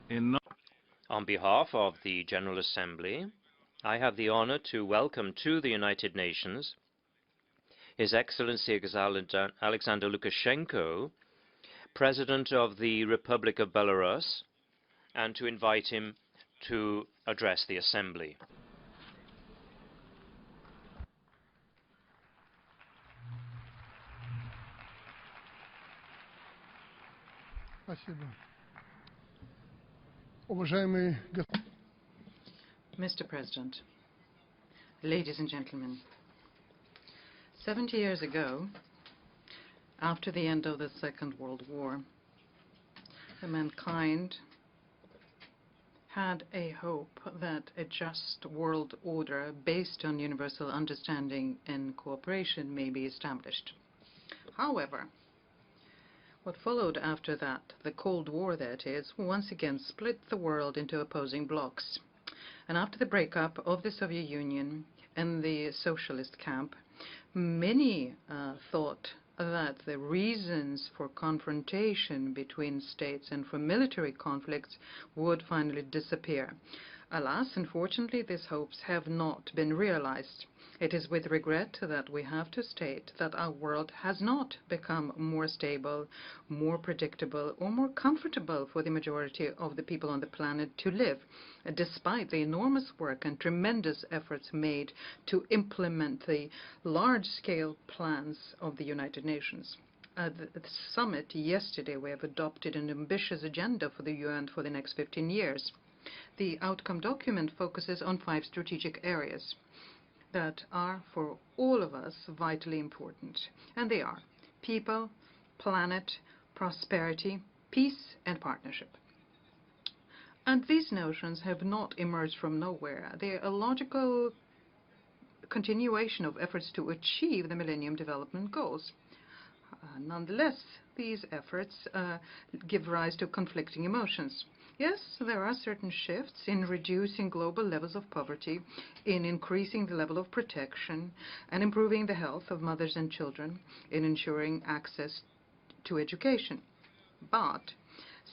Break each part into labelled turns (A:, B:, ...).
A: On behalf of the General Assembly, I have the honor to welcome to the United Nations His Excellency Alexander Lukashenko, President of the Republic of Belarus, and to invite him to address the Assembly.
B: Mr. President, ladies and gentlemen, 70 years ago, after the end of the Second World War, mankind had a hope that a just world order based on universal understanding and cooperation may be established. However, what followed after that, the Cold War that is, once again split the world into opposing blocs. And after the breakup of the Soviet Union and the socialist camp, many thought that the reasons for confrontation between states and for military conflicts would finally disappear. Alas, unfortunately, these hopes have not been realized. It is with regret that we have to state that our world has not become more stable, more predictable, or more comfortable for the majority of the people on the planet to live, despite the enormous work and tremendous efforts made to implement the large-scale plans of the United Nations. At the summit yesterday, we have adopted an ambitious agenda for the UN for the next 15 years. The outcome document focuses on 5 strategic areas that are, for all of us, vitally important. And they are people, planet, prosperity, peace, and partnership. And these notions have not emerged from nowhere. They are a logical continuation of efforts to achieve the Millennium Development Goals. Nonetheless, these efforts give rise to conflicting emotions. Yes, there are certain shifts in reducing global levels of poverty, in increasing the level of protection, and improving the health of mothers and children, in ensuring access to education. But,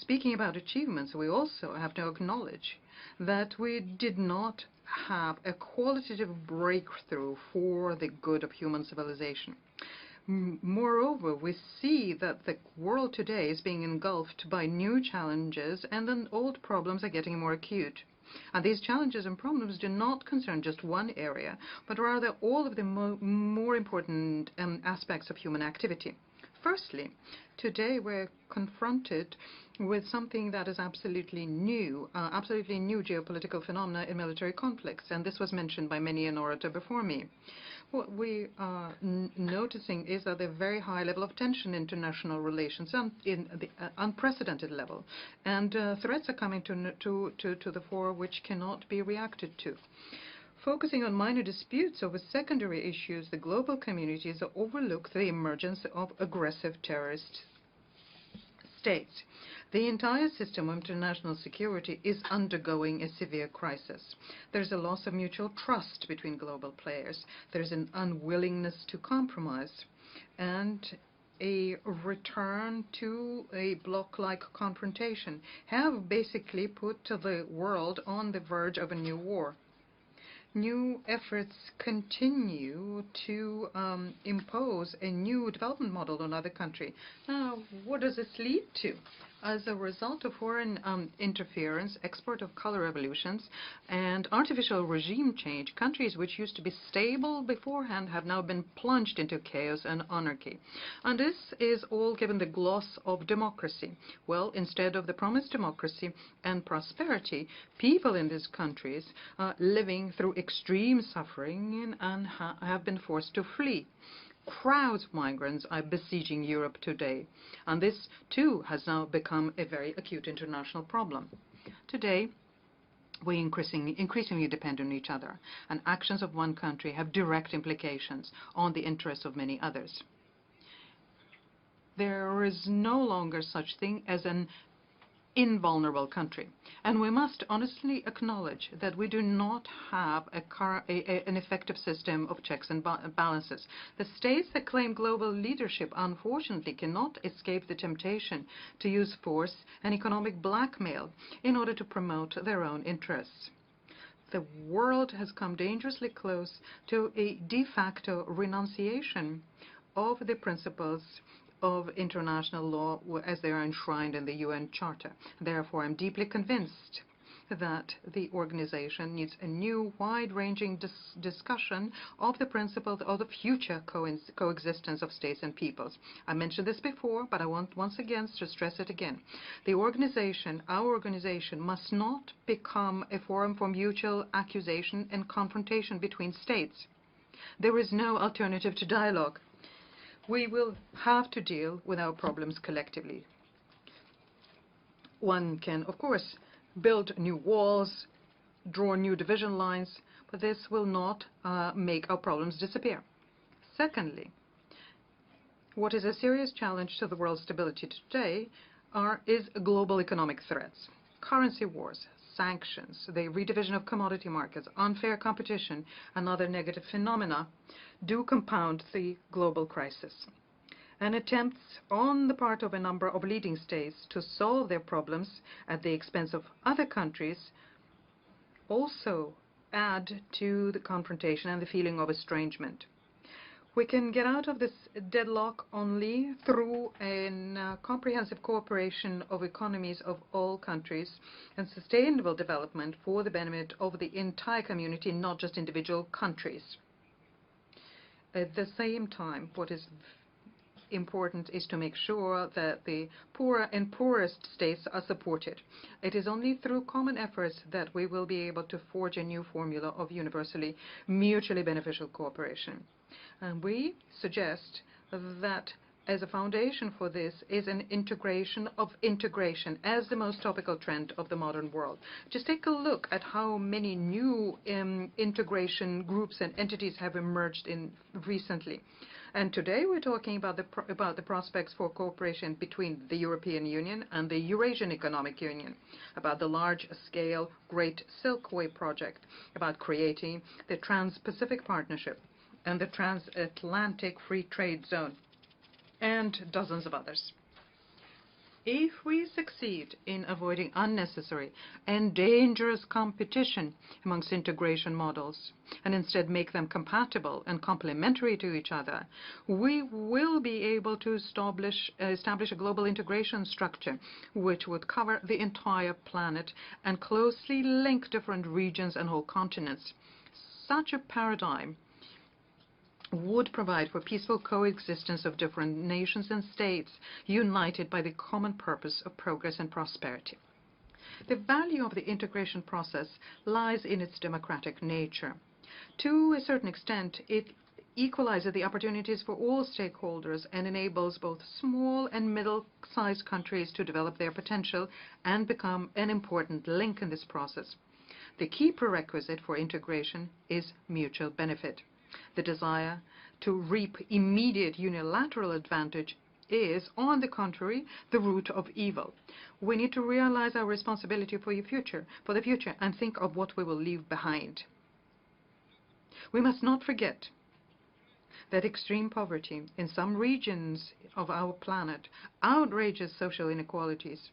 B: speaking about achievements, we also have to acknowledge that we did not have a qualitative breakthrough for the good of human civilization. Moreover, we see that the world today is being engulfed by new challenges, and then old problems are getting more acute. And these challenges and problems do not concern just one area, but rather all of the more important aspects of human activity. Firstly, today we're confronted with something that is absolutely new geopolitical phenomena in military conflicts, and this was mentioned by many an orator before me. What we are noticing is that a very high level of tension in international relations, in the unprecedented level, and threats are coming to the fore which cannot be reacted to. Focusing on minor disputes over secondary issues, the global communities overlook the emergence of aggressive terrorist states. The entire system of international security is undergoing a severe crisis. There's a loss of mutual trust between global players. There's an unwillingness to compromise, and a return to a bloc-like confrontation have basically put the world on the verge of a new war. New efforts continue to impose a new development model on other countries. Now, what does this lead to? As a result of foreign interference, export of color revolutions, and artificial regime change, countries which used to be stable beforehand have now been plunged into chaos and anarchy. And this is all given the gloss of democracy. Well, instead of the promised democracy and prosperity, people in these countries are living through extreme suffering and have been forced to flee. Crowds of migrants are besieging Europe today, and this too has now become a very acute international problem. Today, we increasingly depend on each other, and actions of one country have direct implications on the interests of many others. There is no longer such thing as an invulnerable country. And we must honestly acknowledge that we do not have an effective system of checks and balances. The states that claim global leadership unfortunately cannot escape the temptation to use force and economic blackmail in order to promote their own interests. The world has come dangerously close to a de facto renunciation of the principles of international law as they are enshrined in the UN Charter. Therefore, I'm deeply convinced that the organization needs a new, wide-ranging discussion of the principles of the future coexistence of states and peoples. I mentioned this before, but I want once again to stress it again. The organization, our organization, must not become a forum for mutual accusation and confrontation between states. There is no alternative to dialogue. We will have to deal with our problems collectively. One can, of course, build new walls, draw new division lines, but this will not make our problems disappear. Secondly, what is a serious challenge to the world's stability today is global economic threats. Currency wars, sanctions, the redivision of commodity markets, unfair competition, and other negative phenomena do compound the global crisis. And attempts on the part of a number of leading states to solve their problems at the expense of other countries also add to the confrontation and the feeling of estrangement. We can get out of this deadlock only through a comprehensive cooperation of economies of all countries and sustainable development for the benefit of the entire community, not just individual countries. At the same time, what is important is to make sure that the poorer and poorest states are supported. It is only through common efforts that we will be able to forge a new formula of universally mutually beneficial cooperation. And we suggest that as a foundation for this is an integration of integration as the most topical trend of the modern world. Just take a look at how many new integration groups and entities have emerged recently. And today we're talking about the prospects for cooperation between the European Union and the Eurasian Economic Union, about the large-scale Great Silkway project, about creating the Trans-Pacific Partnership and the Transatlantic Free Trade Zone, and dozens of others. If we succeed in avoiding unnecessary and dangerous competition amongst integration models and instead make them compatible and complementary to each other, we will be able to establish a global integration structure which would cover the entire planet and closely link different regions and whole continents. Such a paradigm would provide for peaceful coexistence of different nations and states united by the common purpose of progress and prosperity. The value of the integration process lies in its democratic nature. To a certain extent, it equalizes the opportunities for all stakeholders and enables both small and middle-sized countries to develop their potential and become an important link in this process. The key prerequisite for integration is mutual benefit. The desire to reap immediate unilateral advantage is, on the contrary, the root of evil. We need to realize our responsibility for the future, and think of what we will leave behind. We must not forget that extreme poverty in some regions of our planet outrages social inequalities.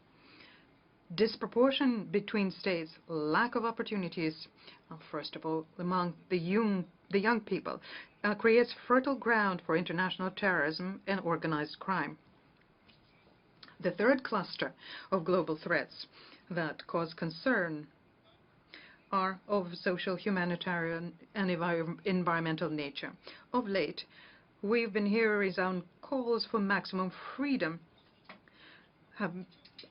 B: Disproportion between states, lack of opportunities, first of all among the young people, creates fertile ground for international terrorism and organized crime. The third cluster of global threats that cause concern are of social, humanitarian, and environmental nature. Of late, we've been hearing resound calls for maximum freedom,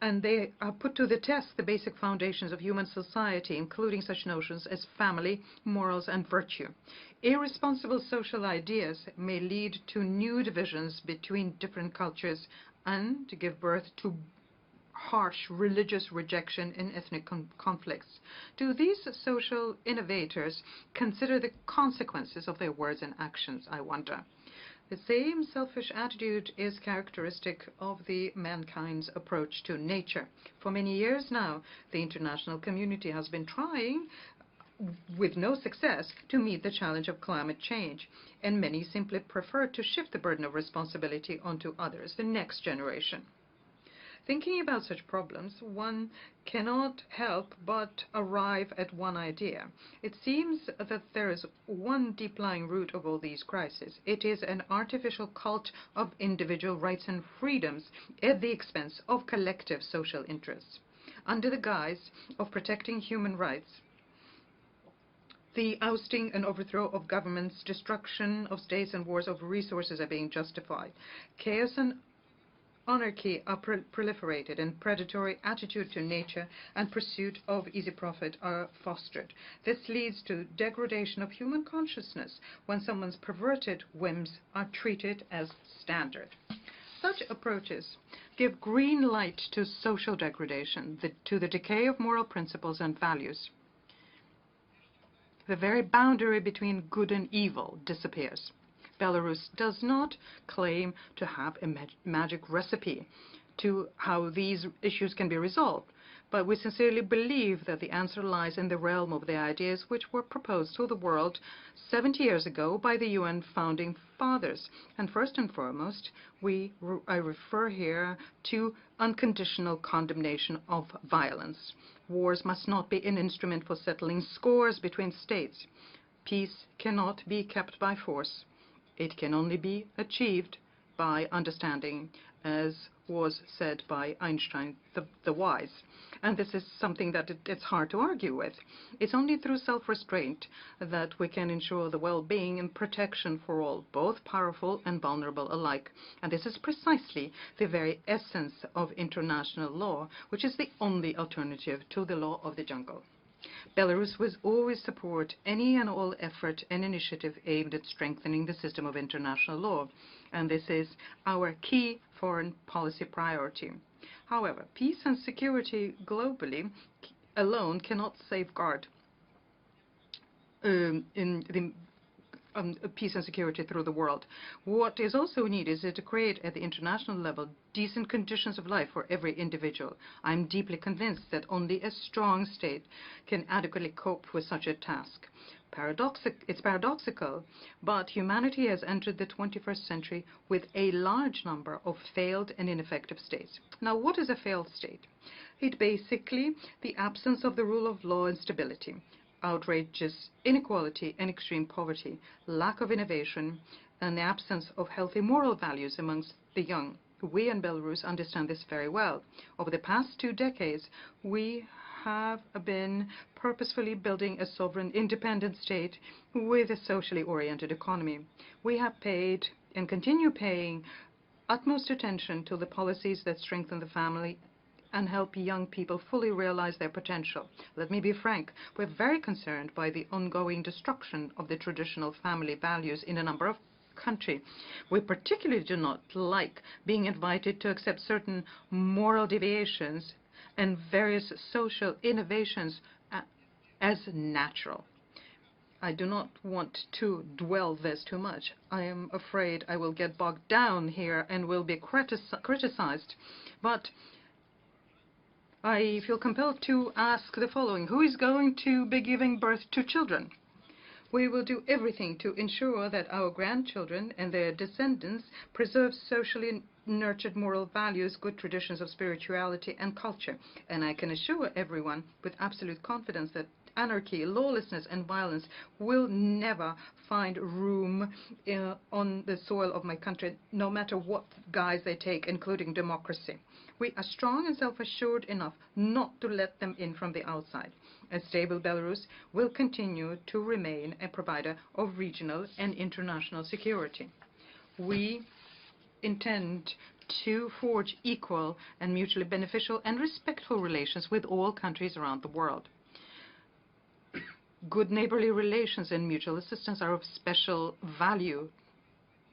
B: and they put to the test the basic foundations of human society, including such notions as family, morals, and virtue. Irresponsible social ideas may lead to new divisions between different cultures and to give birth to harsh religious rejection and ethnic conflicts. Do these social innovators consider the consequences of their words and actions, I wonder? The same selfish attitude is characteristic of the mankind's approach to nature. For many years now, the international community has been trying, with no success, to meet the challenge of climate change, and many simply prefer to shift the burden of responsibility onto others, the next generation. Thinking about such problems, one cannot help but arrive at one idea. It seems that there is one deep-lying root of all these crises. It is an artificial cult of individual rights and freedoms at the expense of collective social interests. Under the guise of protecting human rights, the ousting and overthrow of governments, destruction of states, and wars over resources are being justified. Chaos and anarchy are proliferated, and predatory attitude to nature and pursuit of easy profit are fostered. This leads to degradation of human consciousness when someone's perverted whims are treated as standard. Such approaches give green light to social degradation, to the decay of moral principles and values. The very boundary between good and evil disappears. Belarus does not claim to have a magic recipe to how these issues can be resolved, but we sincerely believe that the answer lies in the realm of the ideas which were proposed to the world 70 years ago by the UN founding fathers. And first and foremost, I refer here to unconditional condemnation of violence. Wars must not be an instrument for settling scores between states. Peace cannot be kept by force. It can only be achieved by understanding, as was said by Einstein the wise. And this is something that it's hard to argue with. It's only through self-restraint that we can ensure the well-being and protection for all, both powerful and vulnerable alike. And this is precisely the very essence of international law, which is the only alternative to the law of the jungle. Belarus will always support any and all effort and initiative aimed at strengthening the system of international law, and this is our key foreign policy priority. However, peace and security globally alone cannot safeguard peace and security through the world. What is also needed is to create at the international level decent conditions of life for every individual. I'm deeply convinced that only a strong state can adequately cope with such a task. It's paradoxical, but humanity has entered the 21st century with a large number of failed and ineffective states. Now, what is a failed state? It's basically the absence of the rule of law and stability, outrageous inequality and extreme poverty, lack of innovation, and the absence of healthy moral values amongst the young. We in Belarus understand this very well. Over the past 2 decades, we have been purposefully building a sovereign, independent state with a socially oriented economy. We have paid and continue paying utmost attention to the policies that strengthen the family and help young people fully realize their potential. Let me be frank, we're very concerned by the ongoing destruction of the traditional family values in a number of countries. We particularly do not like being invited to accept certain moral deviations and various social innovations as natural. I do not want to dwell this too much. I am afraid I will get bogged down here and will be criticized. But I feel compelled to ask the following. Who is going to be giving birth to children? We will do everything to ensure that our grandchildren and their descendants preserve socially nurtured moral values, good traditions of spirituality and culture. And I can assure everyone with absolute confidence that anarchy, lawlessness and violence will never find room on the soil of my country, no matter what guise they take, including democracy. We are strong and self-assured enough not to let them in from the outside. A stable Belarus will continue to remain a provider of regional and international security. We intend to forge equal and mutually beneficial and respectful relations with all countries around the world. Good neighborly relations and mutual assistance are of special value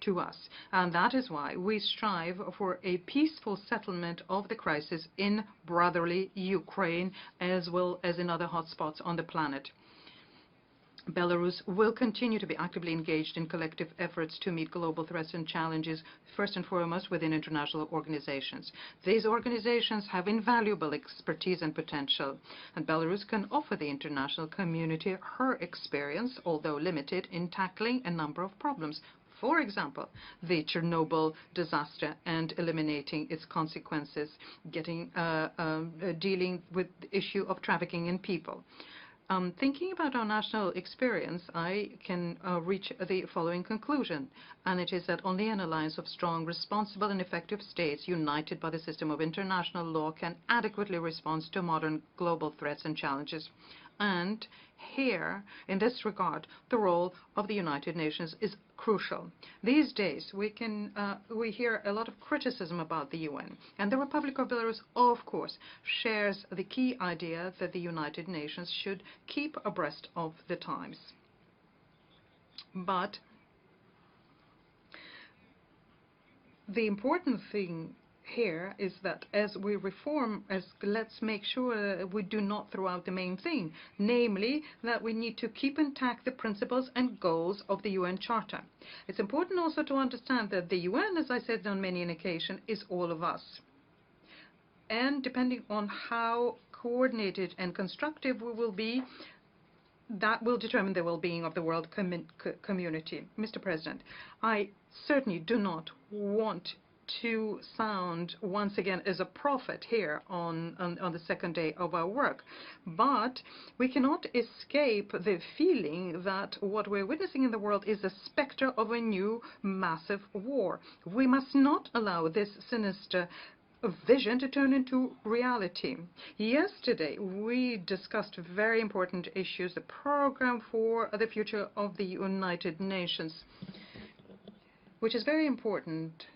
B: to us, and that is why we strive for a peaceful settlement of the crisis in brotherly Ukraine as well as in other hotspots on the planet. Belarus will continue to be actively engaged in collective efforts to meet global threats and challenges, first and foremost within international organizations. These organizations have invaluable expertise and potential, and Belarus can offer the international community her experience, although limited, in tackling a number of problems. For example, the Chernobyl disaster and eliminating its consequences, dealing with the issue of trafficking in people. Thinking about our national experience, I can reach the following conclusion, and it is that only an alliance of strong, responsible, and effective states united by the system of international law can adequately respond to modern global threats and challenges. And here, in this regard, the role of the United Nations is crucial. These days, we hear a lot of criticism about the UN, and the Republic of Belarus, of course, shares the key idea that the United Nations should keep abreast of the times. But the important thing here is that as we reform, let's make sure we do not throw out the main thing, namely that we need to keep intact the principles and goals of the UN Charter. It's important also to understand that the UN, as I said on many an occasion, is all of us. And depending on how coordinated and constructive we will be, that will determine the well-being of the world community. Mr. President, I certainly do not want to sound once again as a prophet here on the second day of our work. But we cannot escape the feeling that what we're witnessing in the world is a specter of a new massive war. We must not allow this sinister vision to turn into reality. Yesterday, we discussed very important issues, the program for the future of the United Nations, which is very important.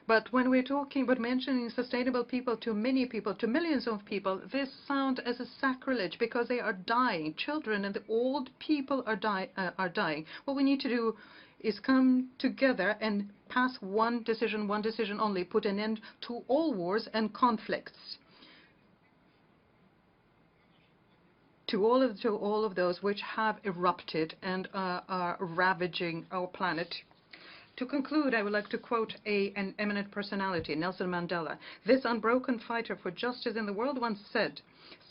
B: But when we're talking about mentioning sustainable people to many people, to millions of people, this sounds as a sacrilege because they are dying. Children and the old people are dying. What we need to do is come together and pass one decision only, put an end to all wars and conflicts. To all of those which have erupted and are ravaging our planet. To conclude, I would like to quote an eminent personality, Nelson Mandela. This unbroken fighter for justice in the world once said,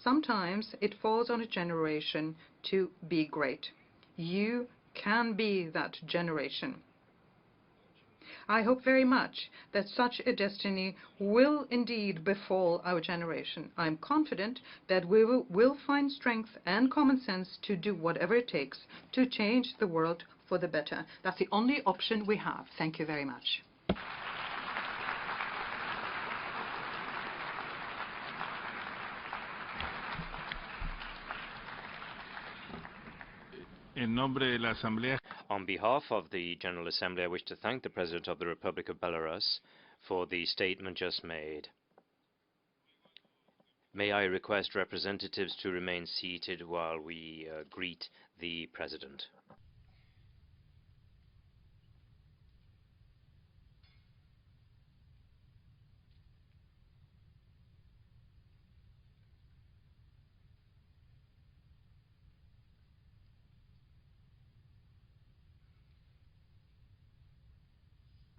B: "Sometimes it falls on a generation to be great." You can be that generation. I hope very much that such a destiny will indeed befall our generation. I'm confident that we will find strength and common sense to do whatever it takes to change the world for the better. That's the only option we have. Thank you very much.
A: On behalf of the General Assembly, I wish to thank the President of the Republic of Belarus for the statement just made. May I request representatives to remain seated while we greet the President.